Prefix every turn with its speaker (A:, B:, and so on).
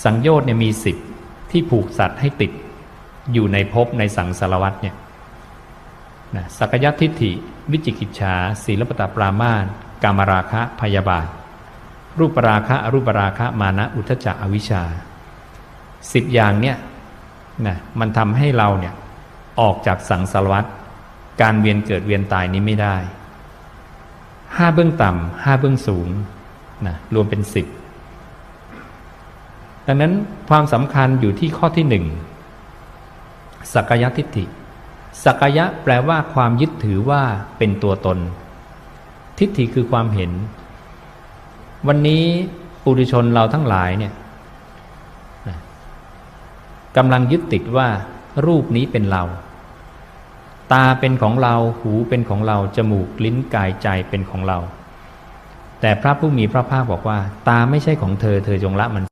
A: สังโยชน์เนี่ยมี10ที่ผูกสัตว์ให้ติดอยู่ในภพในสังสารวัฏเนี่ยนะสักยทิฏฐิวิจิกิจฉาศีลปตปรามาสกามราคะพยาบาทรูปราคะอรูปราคะมานะอุทธัจจะอวิชชา10อย่างเนี่ยนะมันทำให้เราเนี่ยออกจากสังสารวัฏการเวียนเกิดเวียนตายนี้ไม่ได้5เบื้องต่ำ5เบื้องสูงนะรวมเป็น10ดังนั้นความสำคัญอยู่ที่ข้อที่1สักยทิฏฐิสักยะแปลว่าความยึดถือว่าเป็นตัวตนทิฏฐิคือความเห็นวันนี้ปุถุชนเราทั้งหลายเนี่ยกำลังยึดติดว่ารูปนี้เป็นเราตาเป็นของเราหูเป็นของเราจมูกลิ้นกายใจเป็นของเราแต่พระผู้มีพระภาคบอกว่าตาไม่ใช่ของเธอเธอจงละมัน